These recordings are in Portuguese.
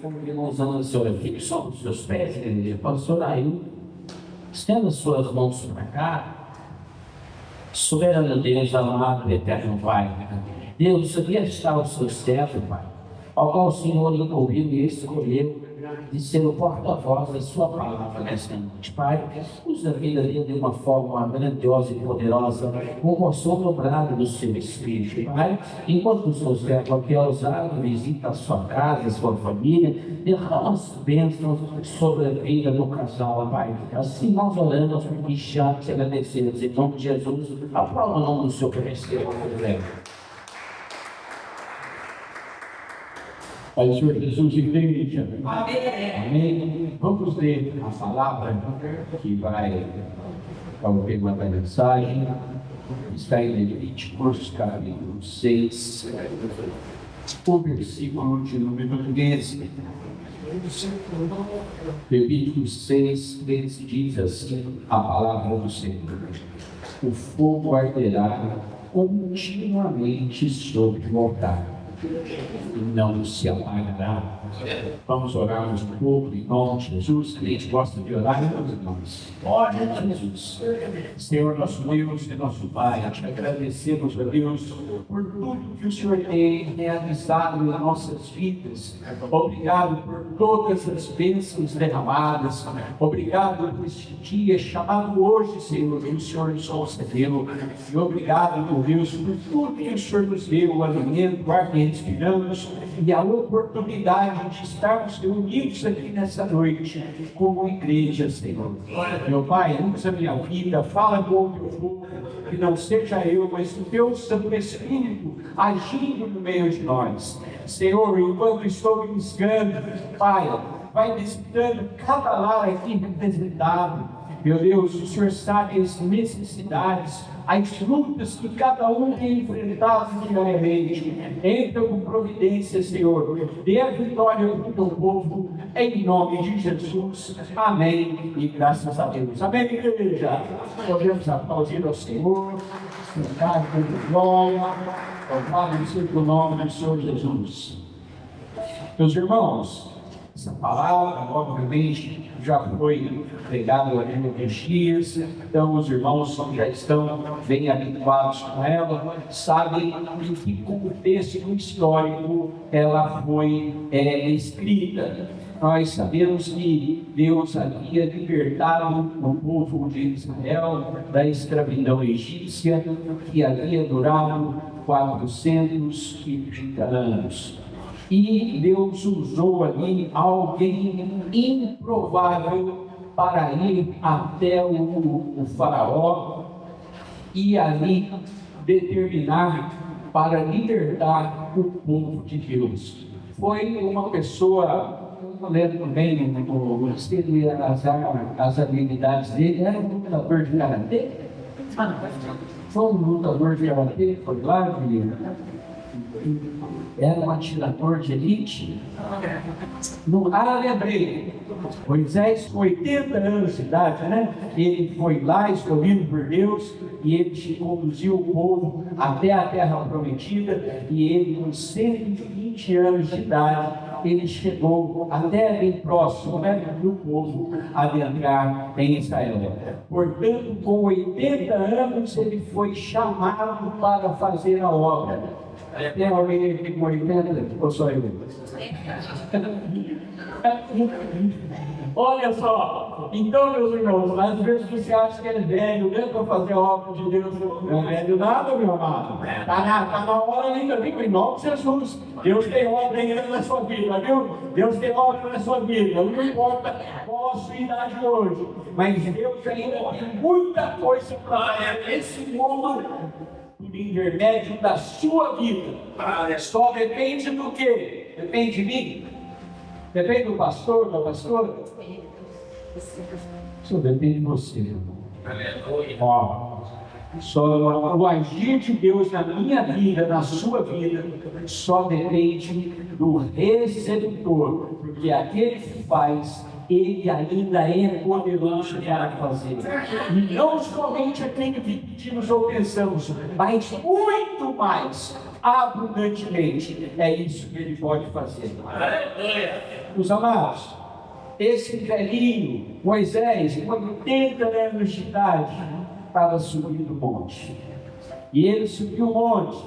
Como irmãos anunciou, fique sobre os seus pés, igreja. Pastor aí, estenda suas mãos para cá. Soberano Deus, amado, eterno Pai. Deus, aqui está o seu servo, Pai, ao qual o Senhor ouviu e escolheu de ser o porta-voz da sua palavra nesta noite. Pai, usa a vida dele de uma forma grandiosa e poderosa, com o moção dobrado do seu Espírito. Pai, enquanto o seu servo aqui é ousado, visita a sua casa, a sua família, derrama as bênçãos sobre a vida do casal, Pai. Assim nós oramos e já te agradecemos. Em nome de Jesus, aprova o nome do seu preceito. Pai, Senhor Jesus, igreja. Amém. Amém. Vamos ler a palavra que vai ao tema da mensagem. Está em Levíticos, capítulo 6, o versículo de número 13. Levíticos 6, 13 diz assim a palavra do Senhor: o fogo arderá continuamente sobre o altar e não se apagará. Vamos orar um pouco em nome de Jesus. A gente gosta de orar em meus irmãos. Ore em Jesus. Senhor, nosso Deus e nosso Pai, te agradecemos, ó Deus, por tudo que o Senhor tem realizado em nossas vidas. Obrigado por todas as bênçãos derramadas. Obrigado por este dia chamado hoje, Senhor, que o Senhor nos concedeu. E obrigado, meu Deus, por tudo que o Senhor nos deu, o alimento, o ar que respiramos e a oportunidade de estarmos reunidos aqui nessa noite como igreja, Senhor. Meu Pai, usa a minha vida, fala com o teu povo, que não seja eu, mas o teu Santo Espírito agindo no meio de nós. Senhor, enquanto estou ministrando, Pai, vai visitando cada lar aqui representado. Meu Deus, o Senhor sabe as necessidades, as lutas que cada um tem enfrentado diariamente. Entra com providência, Senhor. Dê a vitória para o teu povo, em nome de Jesus. Amém. E graças a Deus. Amém, igreja. Podemos aplaudir ao Senhor. Cantar com glória. Louvado seja o nome do Senhor Jesus. Meus irmãos, essa palavra, obviamente, já foi pregada há muitos dias, então os irmãos que já estão bem habituados com ela, sabem em que contexto histórico ela foi escrita. Nós sabemos que Deus havia libertado o povo de Israel da escravidão egípcia, que havia durado 430 anos. E Deus usou ali alguém improvável para ir até o faraó e ali determinar para libertar o povo de Deus. Foi uma pessoa, eu lembro bem, as habilidades dele, era um lutador de karatê. Foi um lutador de karatê, foi lá, era um atirador de elite. Lembrei. Moisés, com 80 anos de idade, né? Ele foi lá, escolhido por Deus, e ele conduziu o povo até a terra prometida. E ele, com 120 anos de idade, ele chegou até bem próximo, né, do povo adentrar em Israel. Portanto, com 80 anos, ele foi chamado para fazer a obra. Tem alguém aqui com 80? Ou só eu? Olha só, então, meus irmãos, às vezes você acha que é velho, né, para fazer a obra de Deus. Não é velho nada, meu amado. Está na hora ainda, viu? Em nome de Jesus. Deus tem obra ainda na sua vida, viu? Deus tem obra na sua vida. Não importa qual a sua idade hoje, mas Deus ainda tem muita coisa para fazer nesse mundo. Por intermédio da sua vida. Só depende do quê? Depende de mim? Depende do pastor, da pastora? Só depende de você, irmão. Só o agir de Deus na minha vida, na sua vida, só depende do receptor, porque aquele que faz, ele ainda é poderoso para fazer. E não somente aquilo que pedimos ou pensamos, mas muito mais abundantemente. É isso que ele pode fazer. Meus amados, esse velhinho, Moisés, com 80 anos de idade, estava subindo o monte. E ele subiu o monte.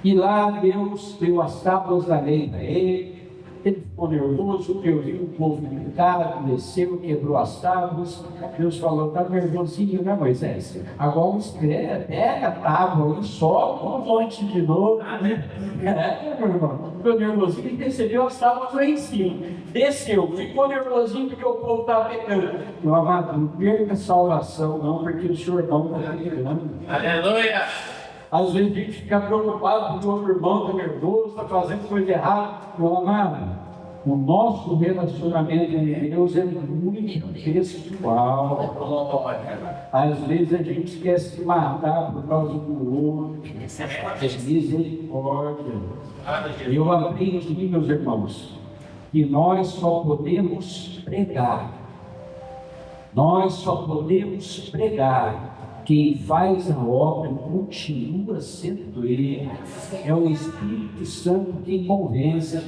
E lá Deus deu as tábuas da lei para ele. Ele ficou nervoso, porque eu vi o povo gritado, desceu, quebrou as tábuas. Deus falou: está nervosinho, né, Moisés? Agora escreve, pega a tábua e sobe um monte de novo. Meu irmão, ficou nervosinho, ele recebeu as tábuas lá em cima. Desceu, ficou nervosinho porque o povo estava pegando. Meu amado, não perca a salvação, não, porque o Senhor não está pegando. Aleluia! Às vezes a gente fica preocupado porque o outro irmão está nervoso, está fazendo coisa errada. Meu amado, o nosso relacionamento com Deus é muito pessoal. Às vezes a gente quer se matar por causa do outro. Misericórdia. Eu aprendi, meus irmãos, que nós só podemos pregar. Nós só podemos pregar. Quem faz a obra continua sendo Ele. É o Espírito Santo quem convence.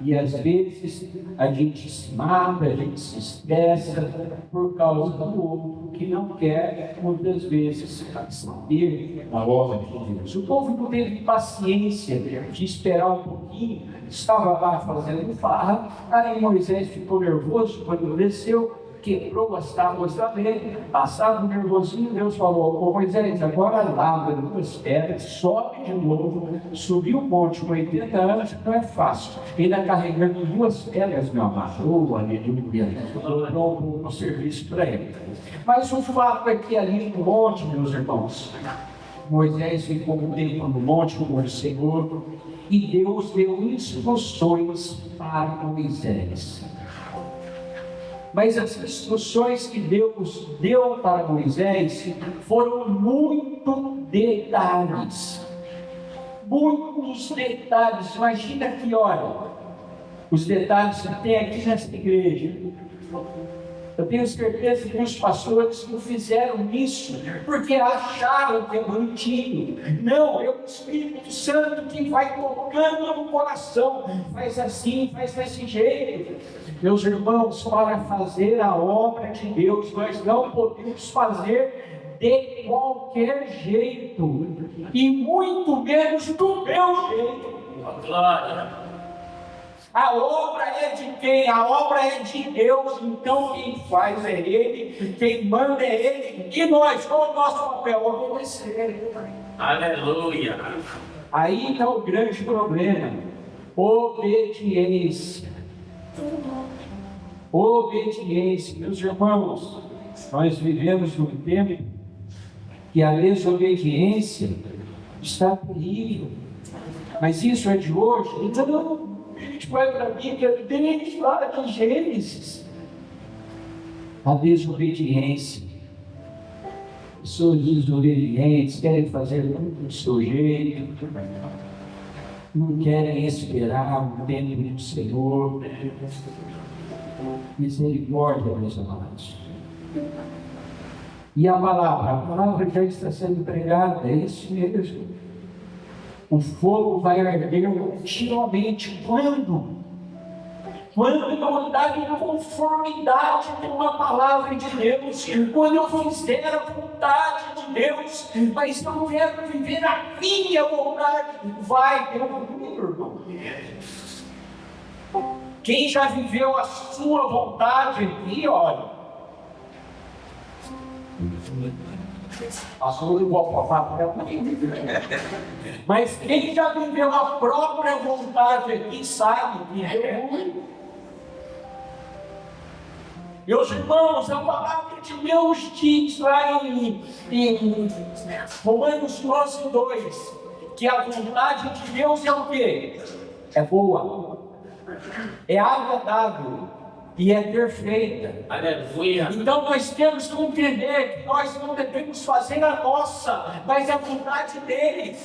E às vezes a gente se mata, a gente se estressa por causa do outro que não quer, muitas vezes, saber a obra de Deus. O povo não teve paciência de esperar um pouquinho, estava lá fazendo farra. Aí Moisés ficou nervoso quando desceu, quebrou as tábuas da lei, passado nervosinho, Deus falou: ô Moisés, agora lava duas pedras, sobe de novo, subiu o monte com 80 anos, não é fácil. Ainda carregando duas pedras, meu amado, aleluia, dobrou o serviço para ele. Mas o fato é que ali no monte, meus irmãos, Moisés ficou um tempo no monte com o Senhor, e Deus deu instruções para Moisés. Mas as instruções que Deus deu para Moisés foram muito detalhes. Muitos detalhes. Imagina que, olha, os detalhes que tem aqui nesta igreja. Eu tenho certeza que os pastores não fizeram isso porque acharam que é bonitinho. Não, é o Espírito Santo que vai tocando no coração. Faz assim, faz desse jeito. Meus irmãos, para fazer a obra de Deus, nós não podemos fazer de qualquer jeito. E muito menos do meu jeito. Glória! A obra é de quem? A obra é de Deus. Então quem faz é Ele, quem manda é Ele. E nós, qual é o nosso papel? Obedecer. Aleluia! Aí está o grande problema. Obediência. Obediência. Meus irmãos, nós vivemos num tempo que a desobediência está terrível. Mas isso é de hoje? Então não. A gente vai para a Bíblia desde lá de Gênesis. A desobediência. Pessoas desobedientes querem fazer tudo do seu jeito, não querem esperar o tempo do Senhor. Misericórdia, meus amados. E a palavra já está sendo pregada, é isso mesmo. O fogo vai arder continuamente. Quando? Quando eu andar em conformidade com a palavra de Deus, quando eu fizer a vontade de Deus, mas não quero viver a minha vontade, vai ter um irmão. Quem já viveu a sua vontade aqui, olha. Passou igual para papel. Mas quem já viveu a própria vontade aqui sabe que é ruim. Meus irmãos, a palavra de Deus diz lá em Romanos 12:2 que a vontade de Deus é o quê? É boa, é agradável e é perfeita. Aleluia! Então nós temos que entender que nós não devemos fazer a nossa, mas a vontade dele.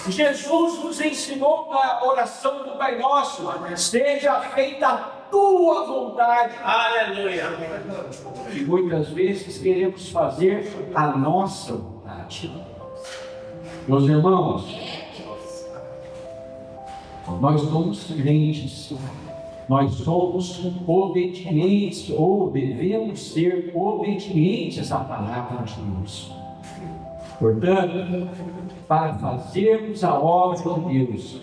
Jesus nos ensinou na oração do Pai Nosso: seja feita a tua vontade. Aleluia! E muitas vezes queremos fazer a nossa vontade. Meus irmãos, Nós somos crentes, nós somos obedientes, ou devemos ser obedientes à palavra de Deus. Portanto, para fazermos a obra de Deus,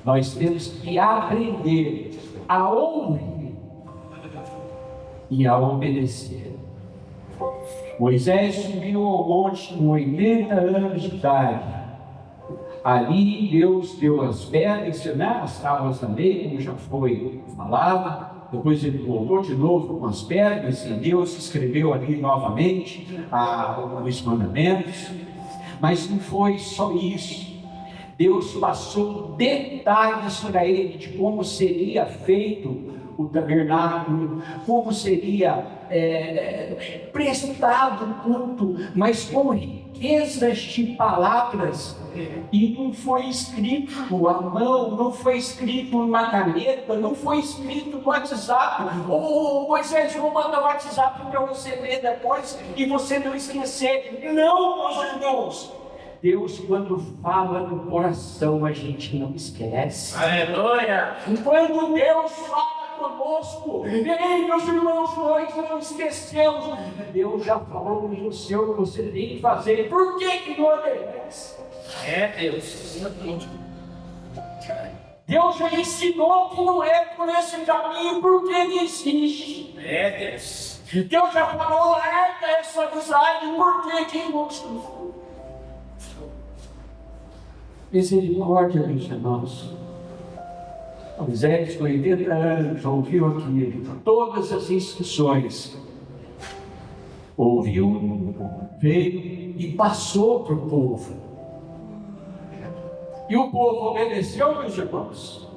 nós temos que aprender a ouvir e a obedecer. Moisés subiu ao monte com 80 anos de idade. Ali Deus deu as pedras, as tábuas da lei, como já foi falado. Depois ele voltou de novo com as pedras e Deus escreveu ali novamente os mandamentos. Mas não foi só isso. Deus passou detalhes para ele de como seria feito o tabernáculo, como seria prestado o culto, mas com riquezas de palavras. E não foi escrito à mão, não foi escrito numa caneta, não foi escrito no WhatsApp. Moisés, vou mandar o WhatsApp para você ler depois e você não esquecer. Não, meus irmãos. Deus, quando fala no coração, a gente não esquece. Aleluia! Quando Deus fala conosco, ei, meus irmãos, nós não esquecemos. Deus já falou no seu que você tem que fazer. Por que não obedece? Deus. Deus já ensinou que não é por esse caminho, porque ele existe. Deus. Deus já falou, larga essa amizade, por que não existe? Misericórdia, meus irmãos. Moisés, com 80 anos, ouviu aqui todas as instruções. Ouviu, veio e passou para o povo. E o povo obedeceu, meus irmãos.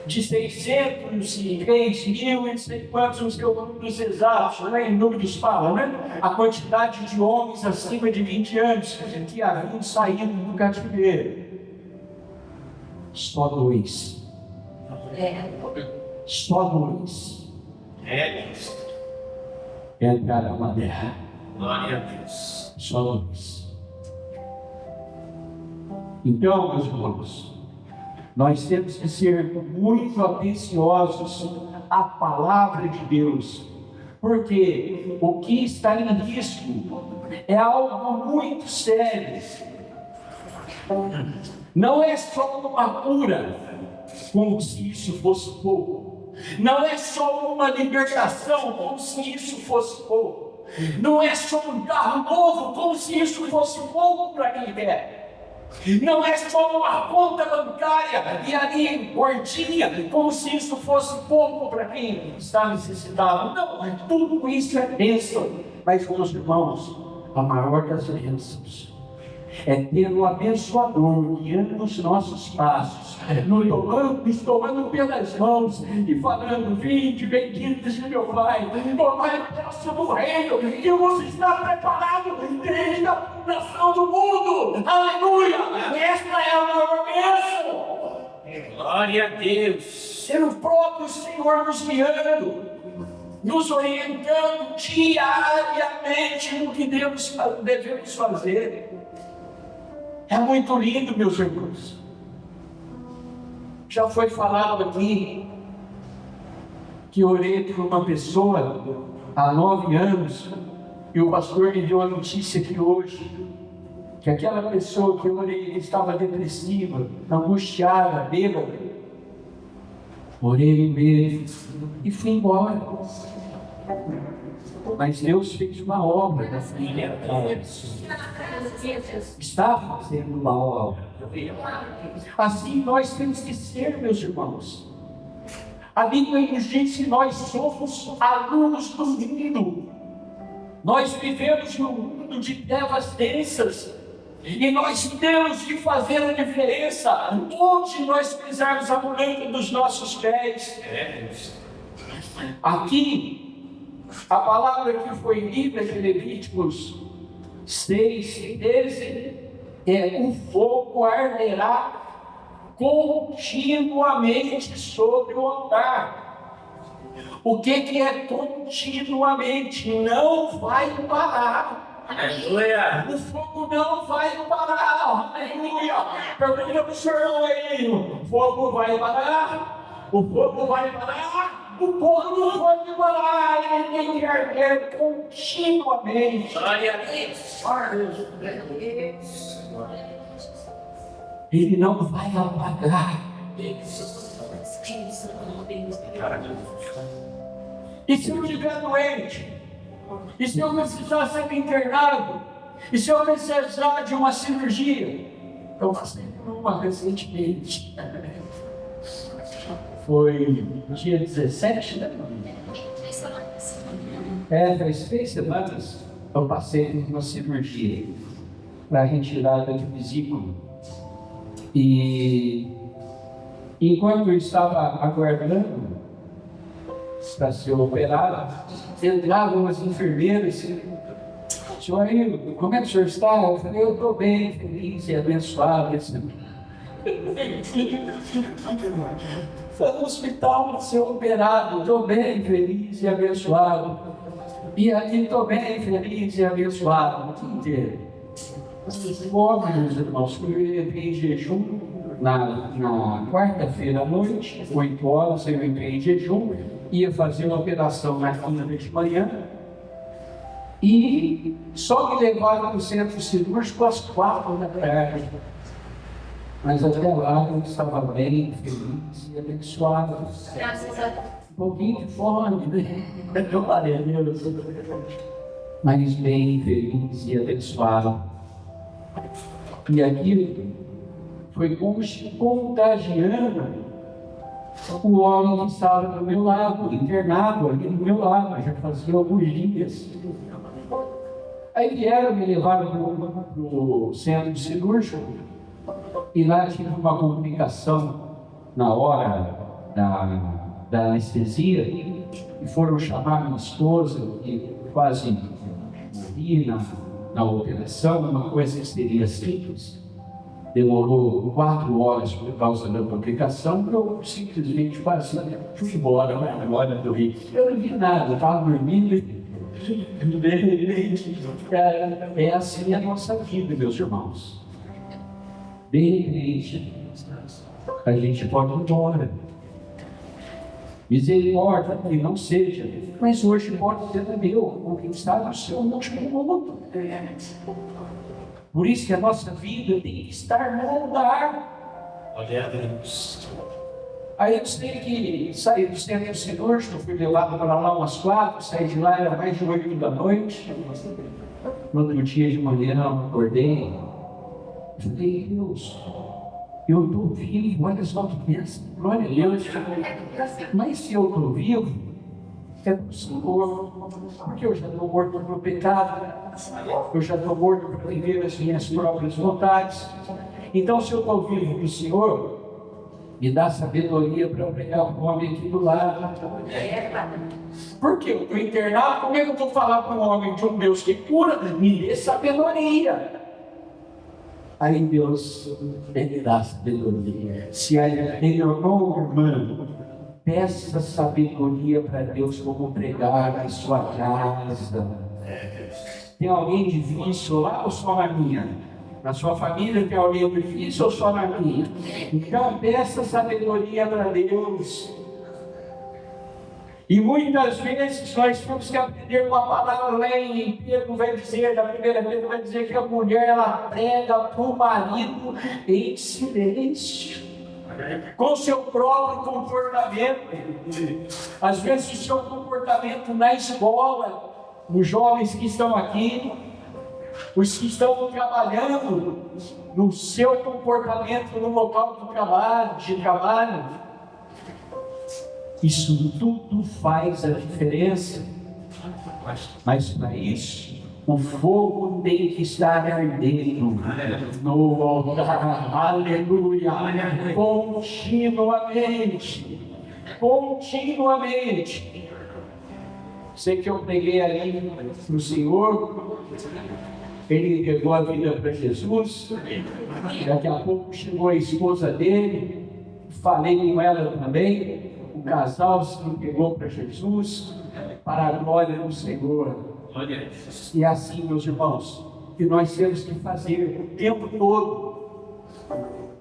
De 603 mil e sei quantos, não sei o números exatos, em números fala, né? A quantidade de homens acima de 20 anos que haviam saído do cativeiro. Só 2. Só 2. Deus. Entraram na terra. Glória a Deus. Só 2. Então, meus irmãos, nós temos que ser muito atenciosos à palavra de Deus, porque o que está em risco é algo muito sério. Não é só uma cura, como se isso fosse pouco. Não é só uma libertação, como se isso fosse pouco. Não é só um carro novo, como se isso fosse pouco para quem quer. Não é só uma conta bancária e ali gordinha, como se isso fosse pouco para quem está necessitado. Não, tudo isso é bênção. Mas, meus irmãos, a maior das bênçãos é ter um abençoador guiando os nossos passos, nos tomando pelas mãos e falando: vinde, benditos de meu Pai, tomai posse do reino que você está preparado desde a fundação do mundo. Aleluia! Esta é a maior bênção. Glória a Deus. Ser o próprio Senhor nos guiando, nos orientando diariamente no que devemos fazer. É muito lindo, meus irmãos. Já foi falado aqui que orei por uma pessoa há 9 anos e o pastor me deu a notícia que hoje, que aquela pessoa que eu orei estava depressiva, angustiada, bêbada. Orei mesmo e fui embora. Mas Deus fez uma obra na família deles. Está fazendo uma obra. Assim nós temos que ser, meus irmãos. A Bíblia nos diz que nós somos a luz do mundo. Nós vivemos num mundo de trevas densas. E nós temos que fazer a diferença onde nós pisarmos a planta dos nossos pés. Aqui, a palavra que foi lida em Levíticos 6:13 é: o fogo arderá continuamente sobre o altar. O que é continuamente? Não vai parar. Aleluia. O fogo não vai parar. Aleluia. Pergunta para o senhor aí. O fogo vai parar. O fogo vai parar. O fogo não pode parar. Ele tem que arder continuamente. Glória a Deus. Ele não vai apagar. E se eu estiver doente? E se eu precisar ser internado? E se eu precisar de uma cirurgia? Eu passei por uma recentemente. Foi dia 17, né? Faz 3 semanas eu passei por uma cirurgia para retirada de vesícula. E enquanto eu estava aguardando para ser operado, entravam as enfermeiras e senhor, como é que o senhor está? Eu falei, eu estou bem, feliz e abençoado. Foi no hospital para ser operado, estou bem, feliz e abençoado. E aqui estou bem, feliz e abençoado o dia inteiro. Pobre, meus irmãos, fui em jejum na quarta-feira à noite, 8 horas, eu entrei em jejum, ia fazer uma operação na quinta de manhã. E só me levaram para o centro cirúrgico às 4 da tarde. Mas até lá eu estava bem, feliz e abençoado. Graças a Deus. Um pouquinho de fome, né? Glória a Deus. Mas bem, feliz e abençoado. E aquilo foi como se contagiando o homem que estava do meu lado, internado ali do meu lado, já fazia alguns dias. Aí vieram me levar para o centro cirúrgico e lá tive uma complicação na hora da anestesia e foram chamar minha esposa, que quase morri na operação, uma coisa que seria simples. Demorou 4 horas por causa da complicação, eu simplesmente quase fui embora, agora do Rio. Eu não vi nada, estava dormindo. É assim a nossa vida, meus irmãos. De repente, a gente pode ir embora. Misericórdia que não seja, mas hoje pode ser meu, porque está no seu último minuto. Por isso que a nossa vida tem que estar no lugar. Glória a Deus. Aí eu sei que saí do centro cirúrgico, fui levado para lá umas 4, saí de lá, era mais de 8 da noite. No outro dia de manhã eu acordei. Eu falei, Deus, eu estou vivo, olha só que pensa, glória a Deus. Mas se eu estou vivo, é do Senhor, porque eu já estou morto para o pecado, eu já estou morto para viver as minhas próprias vontades. Então, se eu estou vivo para o Senhor, me dá sabedoria para eu pegar o homem aqui do lado. Porque eu estou internado, como é que eu vou falar para um homem de um Deus que cura? Me dê sabedoria. Aí Deus, Ele dá sabedoria. Se ele orou, irmão, peça sabedoria para Deus como pregar na sua casa. Tem alguém difícil lá ou só na minha? Na sua família tem alguém difícil ou só na minha? Então peça sabedoria para Deus. E muitas vezes nós temos que aprender uma palavra lá em Pedro vai dizer, na primeira Pedro vai dizer que a mulher ela prega para o marido em silêncio, com seu próprio comportamento. Às vezes o seu comportamento na escola, os jovens que estão aqui, os que estão trabalhando, no seu comportamento no local de trabalho, isso tudo faz a diferença. Mas para isso, o fogo tem que estar ardendo no altar, aleluia, continuamente. Sei que eu peguei ali para o Senhor, ele entregou a vida para Jesus, daqui a pouco chegou a esposa dele, falei com ela também, o casal se entregou para Jesus, para a glória do Senhor. Glória a Deus. E é assim, meus irmãos, que nós temos que fazer o tempo todo.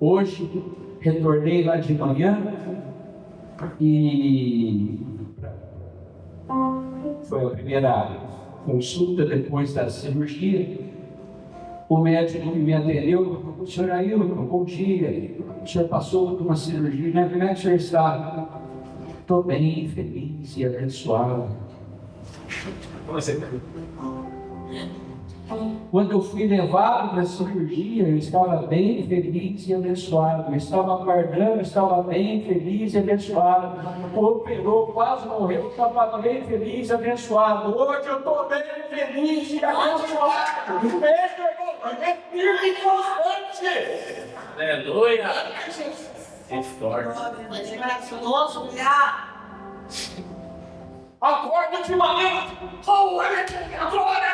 Hoje, retornei lá de manhã e foi a primeira consulta depois da cirurgia. O médico que me atendeu, o senhor Ailton, bom dia. O senhor passou por uma cirurgia, né? Como é que o senhor está? Estou bem, feliz e abençoado. Quando eu fui levado para a cirurgia, eu estava bem feliz e abençoado. Eu estava aguardando, eu estava bem feliz e abençoado. Operou, quase morreu, eu estava bem feliz e abençoado. Hoje eu estou bem feliz e abençoado. É firme e constante. Aleluia. É forte. Mas é maravilhoso olhar. Acorda de manhã. Glória a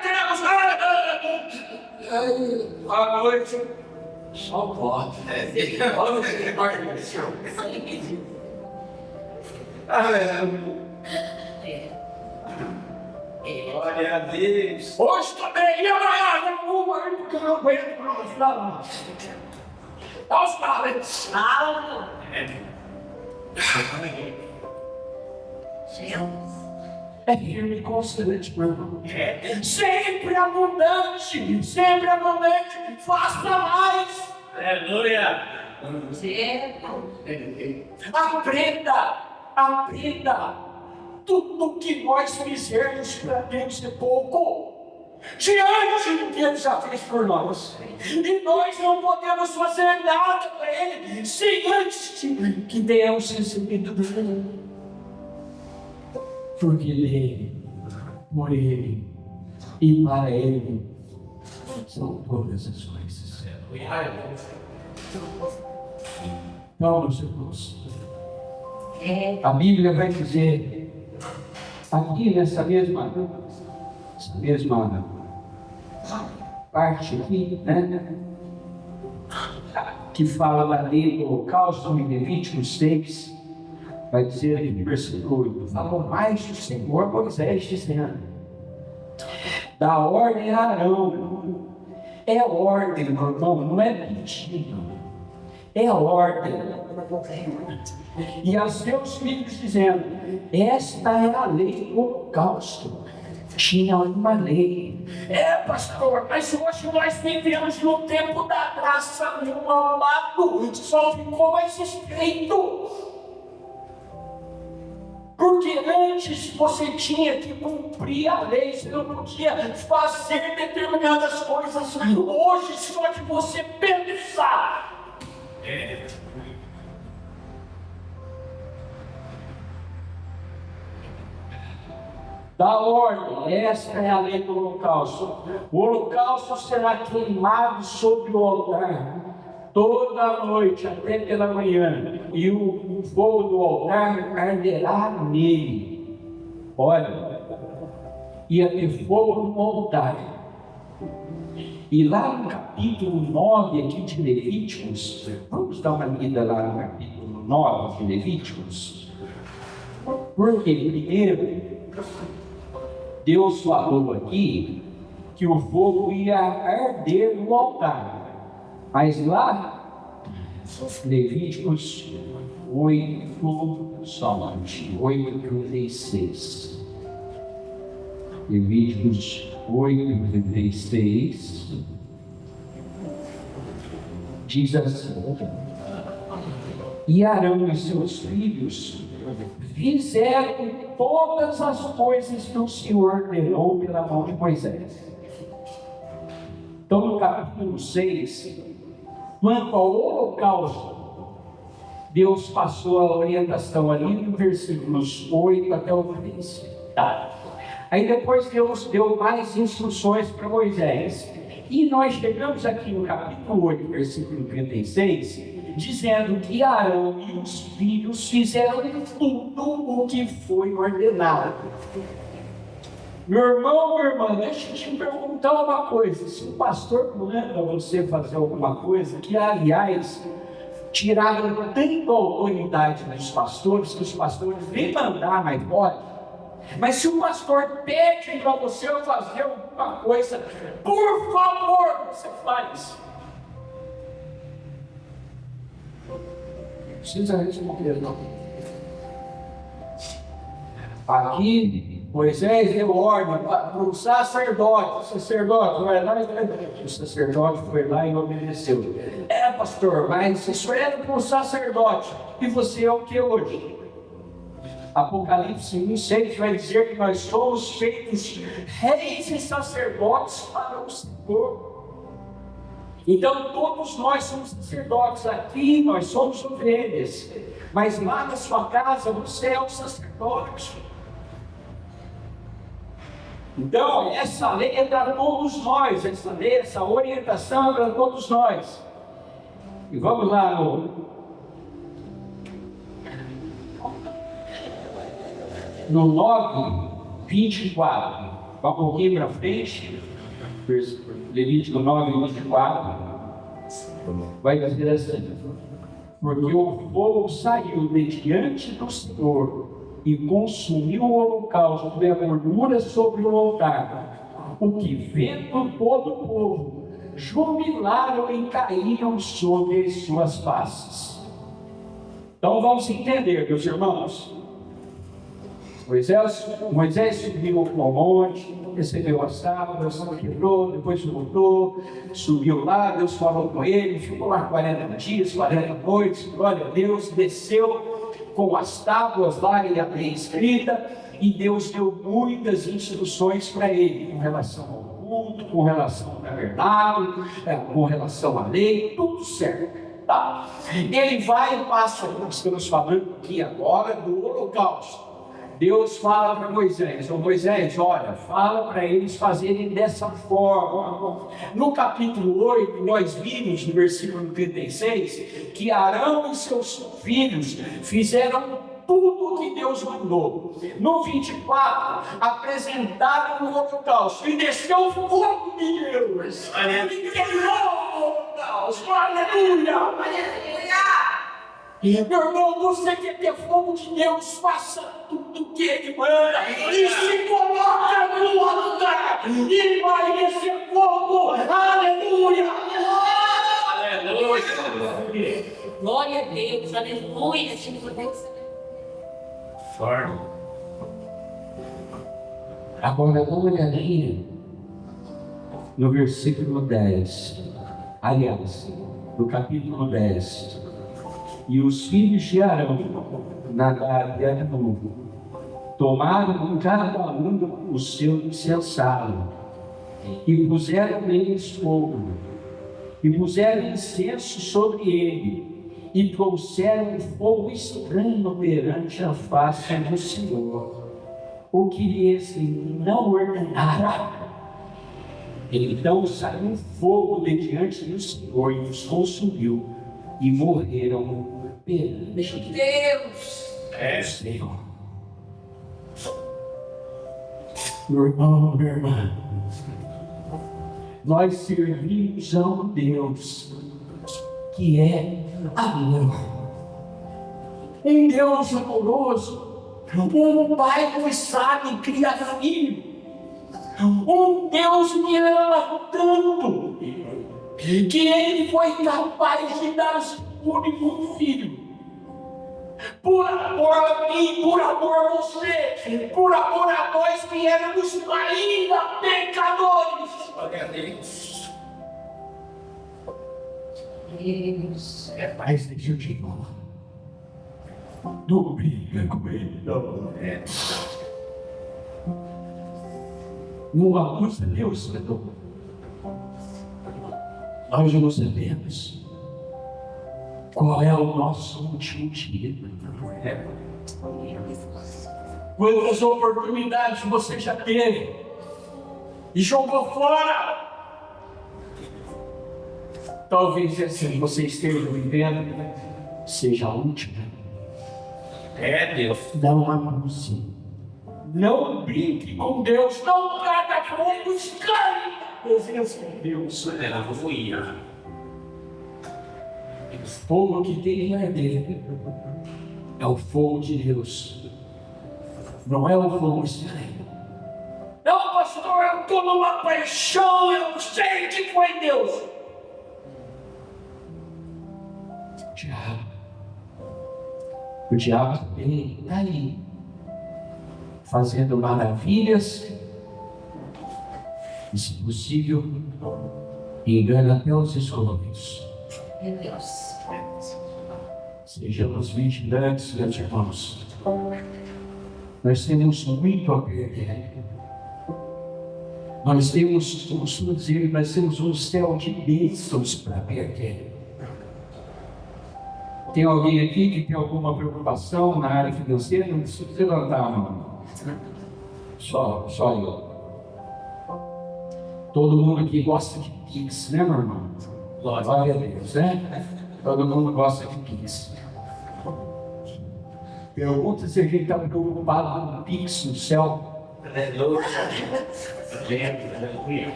Deus. À noite. Só pode. Glória a Deus. Hoje também, e amanhã, porque eu não aguento mais nada. Dá os caras. Fala. É firme e constante, meu irmão. Sempre abundante, faça mais. Aleluia. Aprenda. Tudo que nós fizermos para Deus é pouco. Diante do que Ele já fez por nós. E nós não podemos fazer nada para Ele sem antes que tenhamos recebido dele. Porque Ele, por Ele e para Ele são todas as coisas. Então, meus irmãos, a Bíblia vai dizer, aqui nessa mesma parte aqui, né? Que fala da lei do holocausto em Levítico 6, vai dizer aqui no versículo 8, falou mais do Senhor Moisés dizendo, da ordem a Arão. É ordem, meu irmão, não é pedido. É ordem. E aos seus filhos dizendo, esta é a lei do holocausto. Tinha uma lei. Pastor, mas hoje nós vivemos no tempo da graça, meu amado, só ficou mais estreito. Porque antes você tinha que cumprir a lei, você não podia fazer determinadas coisas. Hoje, só de você pensar. Da ordem, esta é a lei do holocausto. O holocausto será queimado sobre o altar toda a noite até pela manhã, e o fogo do altar arderá nele. Olha, ia ter fogo no altar. E lá no capítulo 9 aqui de Levíticos, vamos dar uma lida lá no capítulo 9 de Levíticos, porque primeiro Deus falou aqui que o fogo ia arder no altar. Mas lá, Levíticos 8, somente 8:36. Levíticos 8:36 diz assim: e Arão e seus filhos fizeram todas as coisas que o Senhor ordenou pela mão de Moisés. Então, no capítulo 6, quanto ao holocausto, Deus passou a orientação ali no versículos 8 até o 13. Tá? Aí depois Deus deu mais instruções para Moisés. E nós chegamos aqui no capítulo 8, versículo 36, dizendo que Arão e os filhos fizeram tudo o que foi ordenado. Meu irmão, minha irmã, deixa eu te perguntar uma coisa. Se o pastor manda você fazer alguma coisa, que aliás tiraram tanta autoridade dos pastores, que os pastores nem mandar, mas pode. Mas se o pastor pede para você fazer alguma coisa, por favor, você faz. Precisa responder, não. Aqui, Moisés deu ordem para o sacerdote. O sacerdote foi lá e obedeceu. Pastor, mas isso era para o sacerdote. E você é o que hoje? Apocalipse 1:6 vai dizer que nós somos feitos reis e sacerdotes para o Senhor. Então todos nós somos sacerdotes. Aqui nós somos ovelhas, mas lá na sua casa você é o sacerdote. Então essa lei é para todos nós, essa orientação é para todos nós. E vamos lá no 9:24, um pouquinho para frente, Levítico 9:24, vai dizer assim: porque o fogo saiu de diante do Senhor e consumiu o holocausto e a gordura sobre o altar, o que vendo todo o povo, jubilaram e caíram sobre suas faces. Então vamos entender, meus irmãos. Moisés subiu ao monte, recebeu as tábuas, quebrou, depois voltou, subiu lá, Deus falou com ele, ficou lá 40 dias, 40 noites, glória a Deus, desceu com as tábuas lá e a lei escrita, e Deus deu muitas instruções para ele, com relação ao culto, com relação ao tabernáculo, com relação à lei, tudo certo. Tá. Ele vai e passa, nós estamos falando aqui agora do holocausto. Deus fala para Moisés, Moisés, olha, fala para eles fazerem dessa forma. No capítulo 8, nós vimos, no versículo 36, que Arão e seus filhos fizeram tudo o que Deus mandou. No 24, apresentaram o holocausto e desceu o fogo de Deus. E queimou o holocausto. Aleluia! Meu irmão, você quer ter fogo de Deus, faça tudo o que Ele manda e se coloca no altar e vai descer fogo. Aleluia! Aleluia! Glória a Deus, aleluia. Forte. Agora dá uma olhadinha no versículo 10. Aliás, no capítulo 10. E os filhos de Arão, Nadab e Abiú, tomaram cada um o seu incensário e puseram neles fogo, e puseram incenso sobre ele, e trouxeram fogo estranho perante a face do Senhor, o que lhes não ordenara. Então saiu fogo de diante do Senhor e os consumiu, e morreram perante Deus. o Senhor. Meu irmão, minha irmã, nós servimos a um Deus que é amor, um Deus amoroso, um Pai que sabe criar filho, um Deus que ama tanto que Ele foi capaz de dar o seu único filho, por amor a mim, por amor a você, por amor a nós que éramos ainda pecadores. Glória a Deus. Deus. Mas deixa eu te falar, não briga com Ele, não. Não acusa Deus, não. Nós não sabemos qual é o nosso último dia. Quantas oportunidades você já teve e jogou fora? Talvez assim você esteja vivendo, seja a última. Deus. Não abuse. Não brinque com Deus. Não traga fogo estranho. Presença de Deus. Aleluia. O fogo que tem em arder é o fogo de Deus. Não é o fogo estranho. Não, pastor, eu estou numa paixão, eu não sei o que foi Deus. O diabo também está aí, fazendo maravilhas, e, se possível, engana até os escolhidos. Meu Deus. Sejamos vigilantes, meus irmãos. Nós temos muito a perder. Nós temos, costumo dizer, nós temos um céu de bênçãos para perder. Tem alguém aqui que tem alguma preocupação na área financeira? Não precisa levantar a mão. Só eu. Todo mundo aqui gosta de Pix, né, meu irmão? Glória a Deus, né? Todo mundo gosta de Pix. Pergunta se a gente está preocupado com Pix no céu.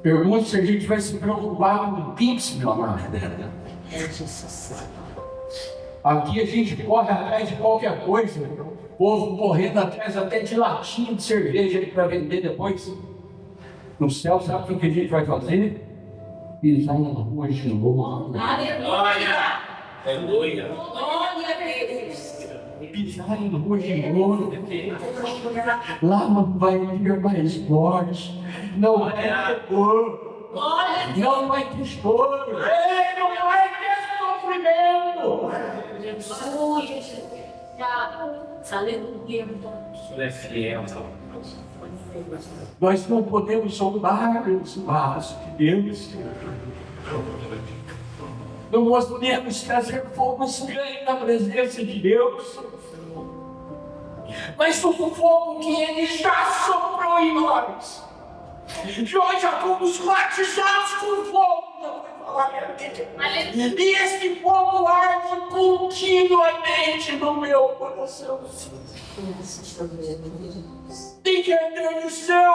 Pergunta se a gente vai se preocupar com Pix, meu amado. Aqui a gente corre atrás de qualquer coisa. O povo correndo atrás até de latinha de cerveja para vender depois. No céu, sabe o que a gente vai fazer? Pisar na rua de novo. Aleluia. Aleluia. Glória a Deus. Pisar na rua de novo. Lá não vai ter mais morte. Não vai ter dor. Glória a Deus. Não vai ter choro. Ei, não vai ter sofrimento. Aleluia. Aleluia. Ele é fiel. Nós não podemos sondar os vasos de Deus. Não podemos trazer fogo estranho na presença de Deus. Mas o fogo que Ele já soprou em nós. Nós já fomos batizados com fogo. E esse fogo arde continuamente no meu coração. Tem que arder no céu,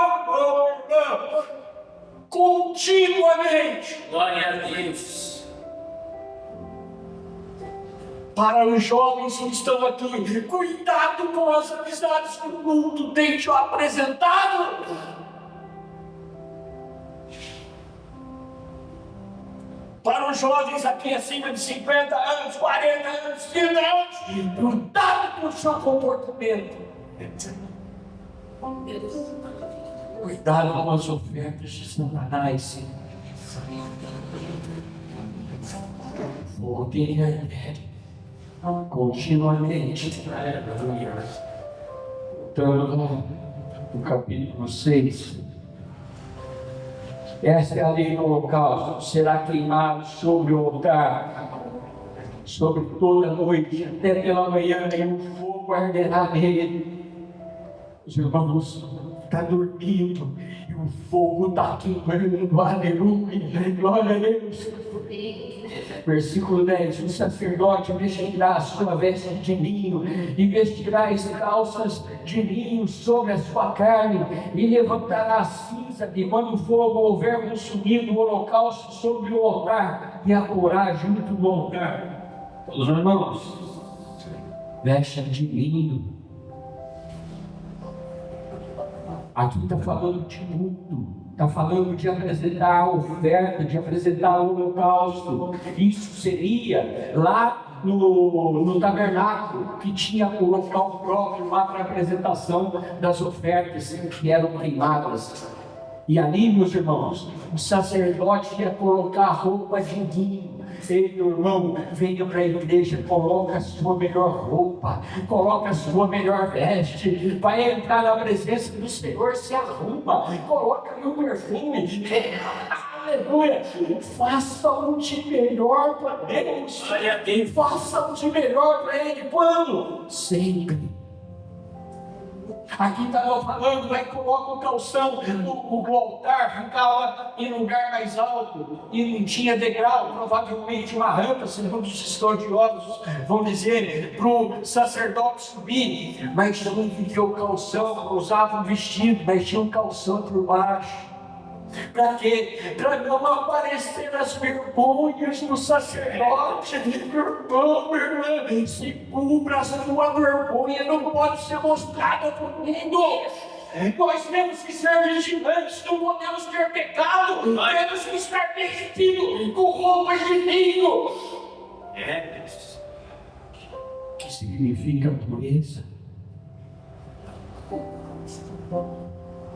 irmão. Continuamente. Glória a Deus. Para os jovens que estão aqui, cuidado com as amizades que o mundo tem te apresentado. Para os jovens aqui acima de 50 anos, 40 anos, 30 anos, cuidado com o seu comportamento. Cuidado com as ofertas de Satanás. Fogo tem arder continuamente. Então, no capítulo 6, esta é a lei do holocausto, será queimado sobre o altar, sobre toda a noite, até pela manhã, e o fogo arderá nele. Os irmãos estão dormindo e o fogo está queimando, aleluia, glória a Deus. Versículo 10: o sacerdote vestirá a sua veste de linho e vestirá as calças de linho sobre a sua carne e levantará a cinza, e quando o fogo houver consumido o holocausto sobre o altar, e a porá junto do altar. Os irmãos, veste de linho. Aqui está falando de culto. Está falando de apresentar a oferta, de apresentar o holocausto. Isso seria lá no tabernáculo, que tinha o local próprio lá para a apresentação das ofertas que eram queimadas. E ali, meus irmãos, o sacerdote ia colocar roupa de linho. Ei, meu irmão, venha para a igreja, coloca a sua melhor roupa, coloca a sua melhor veste, vai entrar na presença do Senhor, se arruma, coloca o perfume, aleluia, faça o de melhor para Deus, faça o de melhor para Ele, quando? Sempre. Aqui estava falando, aí coloca o calção, o altar ficava em lugar mais alto e não tinha degrau, provavelmente uma rampa, segundo os estudiosos vão dizer, para o sacerdote subir, mas não tinha o calção, usava um vestido, mas tinha um calção por baixo. Para quê? Para não aparecer as vergonhas do sacerdote. Meu irmão, se cubra a sua vergonha, não pode ser mostrada para o mundo. Nós temos que ser vigilantes, não podemos ter pecado, temos que estar vestidos com roupas de linho. Que significa pureza.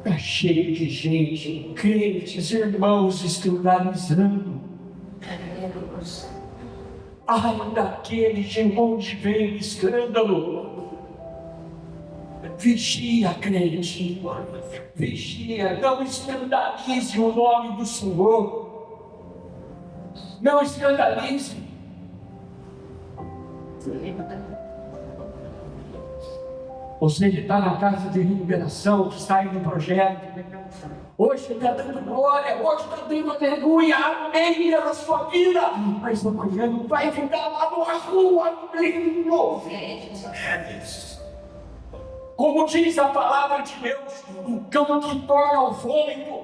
Está cheio de gente, crentes, irmãos, escandalizando. Ai daquele de onde vem o escândalo. Vigia, crente, vigia, não escandalize o nome do Senhor. Não escandalize. Você está na casa de liberação, que está aí no projeto. Hoje está dando glória, hoje está dando aleluia, amém pela sua vida. Mas amanhã não vai ficar lá na rua, lindo. Como diz a palavra de Deus, o cão que torna ao vômito,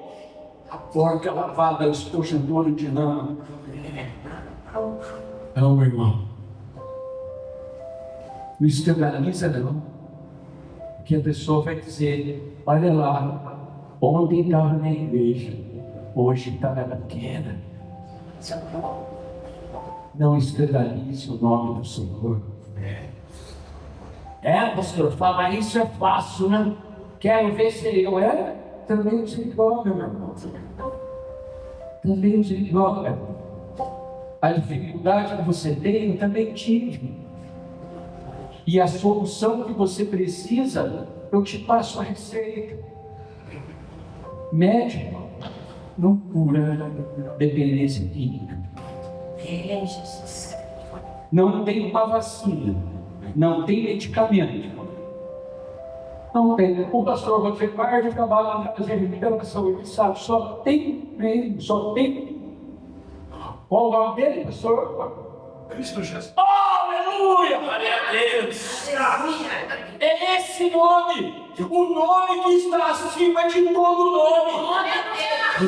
a porca lavada ao esponjador de lama. Não, meu irmão. Não escandaliza, não. Porque a pessoa vai dizer, olha lá, ontem estava na igreja, hoje está na queda. Não escandalize o nome do Senhor. Pastor, falar isso é fácil, né? Quero ver se eu também os igual, meu irmão. Também os igual. A dificuldade que você tem, eu também tive. E a solução que você precisa, eu te passo a receita. Médico não cura dependência química. Não tem uma vacina. Não tem medicamento. Não tem. O pastor Rodrigo de trabalha na casa de revelação, ele sabe, só tem mesmo, só tem. Qual o nome dele, pastor? Cristo Jesus. Aleluia! Glória a Deus! É esse nome, o nome que está acima de todo nome.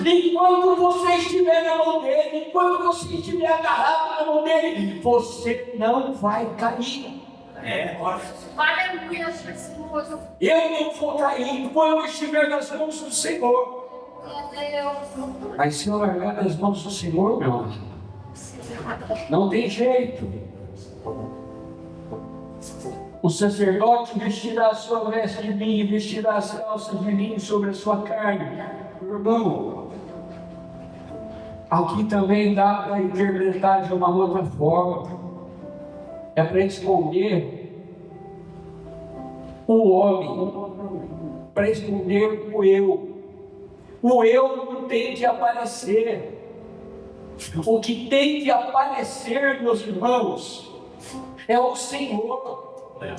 Enquanto você estiver na mão dele, enquanto você estiver agarrado na mão dele, você não vai cair. Aleluia, Jesus. Eu não vou cair enquanto eu estiver nas mãos do Senhor. Mas se eu largar nas mãos do Senhor, meu amigo, não tem jeito. O sacerdote vestirá a sua veste de linho, vestirá as calças de linho sobre a sua carne. Irmão, aqui também dá para interpretar de uma outra forma. É para esconder o homem, para esconder o eu. O eu não tem que aparecer. O que tem que aparecer, meus irmãos, é o Senhor.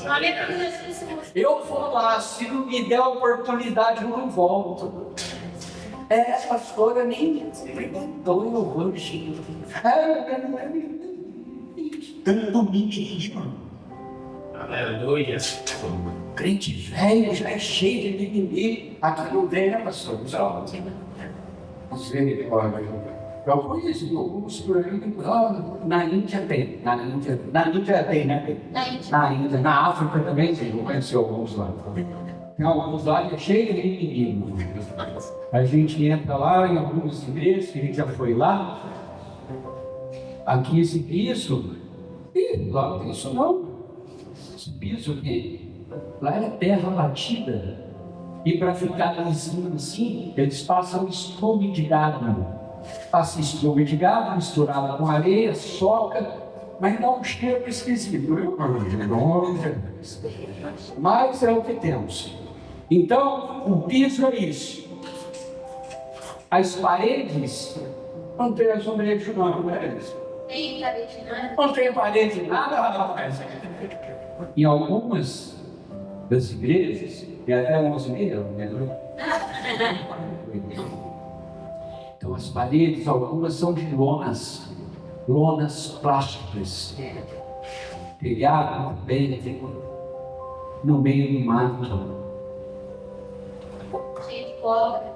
Aleluia, Jesus. Eu vou lá, se não me der a oportunidade, eu não volto. Pastora, nem perguntou eu hoje. Tanto mimimi. Aleluia. Crente velho já é cheio de mimimi. Aqui não tem, né, pastor? Eu conheço alguns por aí. Na Índia tem. Na Índia tem, né? Na Índia. Na África também tem. Eu conheci alguns lá. Tem alguns lá que é cheio de mimimi. A gente entra lá em algumas igrejas, que a gente já foi lá. Aqui esse piso, lá não tem isso não. Esse piso aqui, lá é terra batida. E para ficar lisinho assim, eles passam estrume de gado. Passa estrume de gado, misturado com areia, soca, mas dá um cheiro esquisito. Mas é o que temos. Então, o piso é isso. As paredes, não tem azulejo não, né? Não tem parede nada, rapaz. Em algumas das igrejas, tem até 11 mil, né? Então as paredes, algumas são de lonas plásticas. Telhado também, no meio do mato.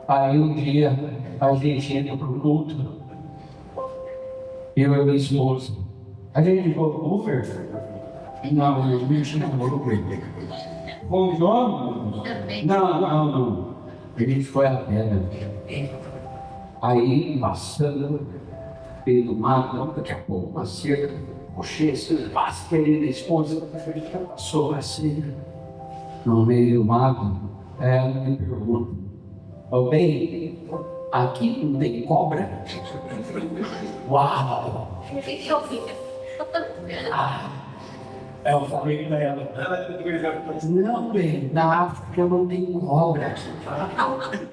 Aí um dia a gente entra pro culto, eu e minha esposa. A gente foi pro Uber? Não, eu me chamou pro Uber. Com o João? Não. A gente foi a pé. Aí passando pelo mato, daqui a pouco uma cerca, puxei esse passo, querida esposa, passou assim, no meio do mato, ela me pergunta, ô bem, aqui não tem cobra? Uau! Eu falei pra ela, não, bem, na África não tem cobra.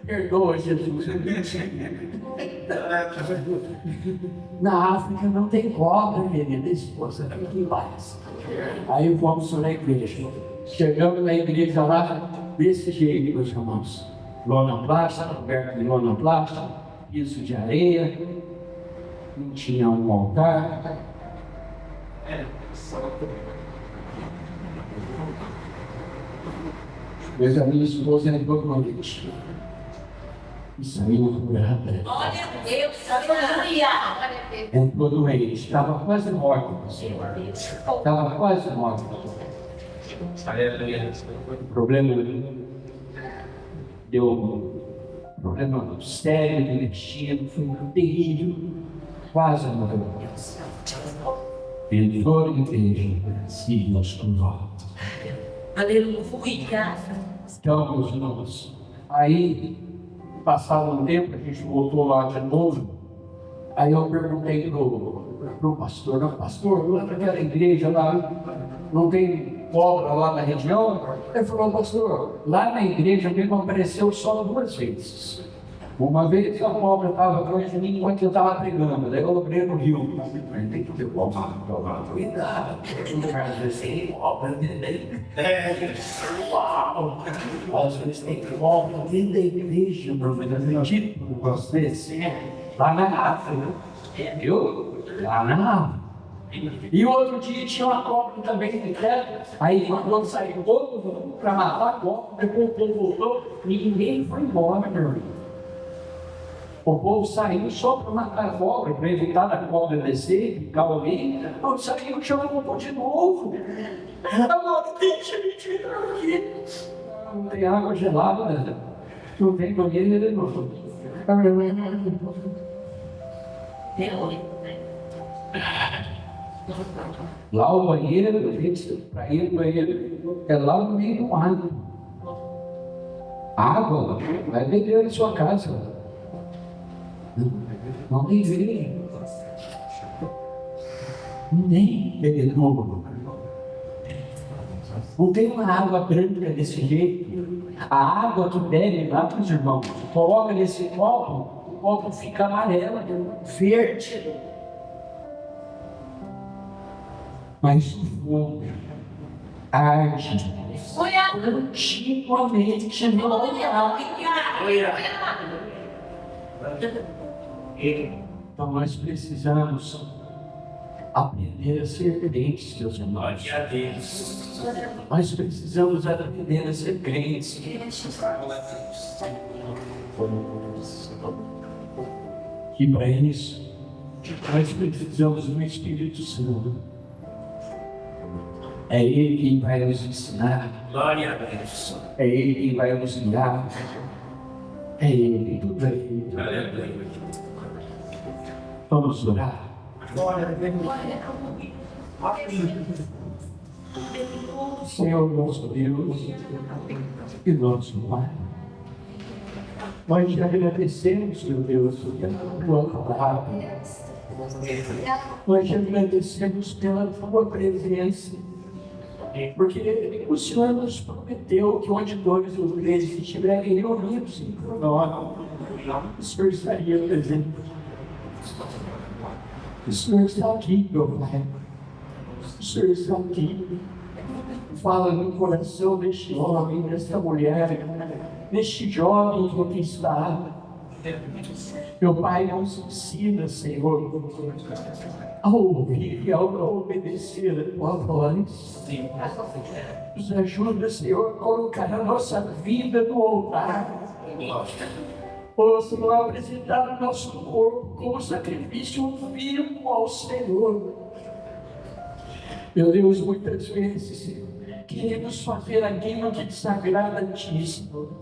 Perdoa, Jesus. Na África não tem cobra, querida esposa, fique em paz. Aí fomos na igreja. Chegamos na igreja lá, desse jeito, meus irmãos. Lona plástica, coberta de lona plástica, piso de areia, não tinha um altar. Mas a minha esposa entrou com a gente. E saiu curada. Glória a Deus, aleluia. Entrou doente, estava quase morta. Estava quase morta. O problema deu problema sério de intestino, foi terrível. Quase morreu. Entrou na igreja e nos curou. Aleluia. Então, meus irmãos, aí, passado um tempo, a gente voltou lá de novo. Aí eu perguntei pro pastor, não, pastor, lá naquela igreja lá, não tem cobra lá na região? Ele falou, pastor, lá na igreja mesmo apareceu só 2 vezes. Uma vez a cobra estava atrás de mim enquanto eu estava pregando, daí eu lembrei no rio. Mas tem que ter cobra, cuidado, às vezes tem cobra dentro da igreja. Uau! Às vezes tem cobra dentro da igreja, meu filho, acredito que vocês, lá na África, viu? Lá na África. E outro dia tinha uma cobra também no teto, aí quando saiu todo mundo para matar a cobra, depois o povo voltou, ninguém foi embora, meu irmão. O povo saiu só para matar a cobra, para evitar a cobra descer, ficar ali. Não saiu, chamou de novo. Agora deixa me tirar aqui. Não tem água gelada, não tem banheiro, não. Lá o banheiro, para ir no banheiro, é lá no meio do mato. Água, vai beber na sua casa. Não tem igreja. Não tem bebedouro. Não tem uma água branca desse jeito. A água que bebe lá para os irmãos, coloca nesse copo, o copo fica amarelo, verde. Mas o fogo arde continuamente no local. Então nós precisamos aprender a ser crentes, meus irmãos. Nós precisamos aprender a ser crentes. E para isso, nós precisamos do Espírito Santo. É Ele quem vai nos ensinar. Glória a Deus. É Ele quem vai nos guiar. É Ele, tudo é Ele. Vamos orar. Senhor nosso Deus e nosso Pai, nós te agradecemos, meu Deus, pela tua palavra. Nós te agradecemos pela tua presença, porque o Senhor nos prometeu que onde 2 ou 3 estiverem reunidos em nós, o Senhor estaria presente. O Senhor está aqui, meu Pai. O Senhor está aqui. Fala no coração deste homem, desta mulher, deste jovem que aqui está. Meu Pai, nos ensina, Senhor, a ouvir e a obedecer a tua voz. Nos ajuda, Senhor, a colocar a nossa vida no altar. possam apresentar o nosso corpo como sacrifício vivo ao Senhor. Meu Deus, muitas vezes queremos fazer aquilo que desagrada a Ti, Senhor.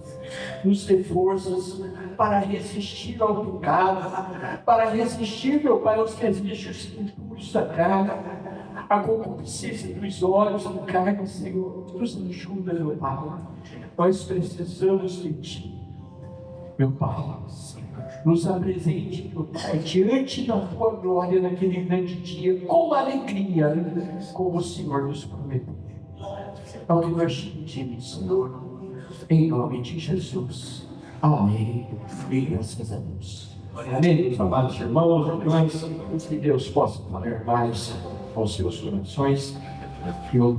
Nos dê forças para resistir ao pecado, para resistir, meu Pai, aos desejos impuros da carne, a concupiscência dos olhos, da carne, Senhor. Nos ajuda, meu Pai. Nós precisamos de Ti, meu Pai. Nos apresente, meu Pai, diante da Tua glória naquele grande dia, com alegria, como o Senhor nos prometeu. É o que nós te pedimos, Senhor, em nome de Jesus. Amém. E graças a Deus. Amém, meus amados irmãos, irmãs, que Deus possa falar mais aos seus corações. Eu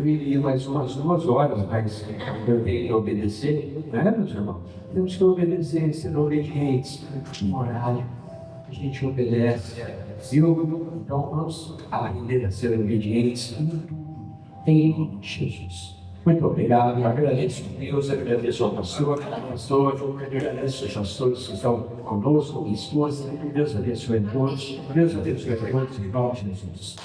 viria mais umas 2 horas, mas eu tenho que obedecer, né, meus irmãos? Temos que obedecer, ser obedientes no horário. A gente obedece. Então vamos aprender a ser obedientes em nome de Jesus. Muito obrigado, eu agradeço a Deus, eu agradeço ao pastor, eu agradeço aos pastores que estão conosco, esposa, Deus abençoe a todos, Deus abençoe a todos, em nome de Jesus.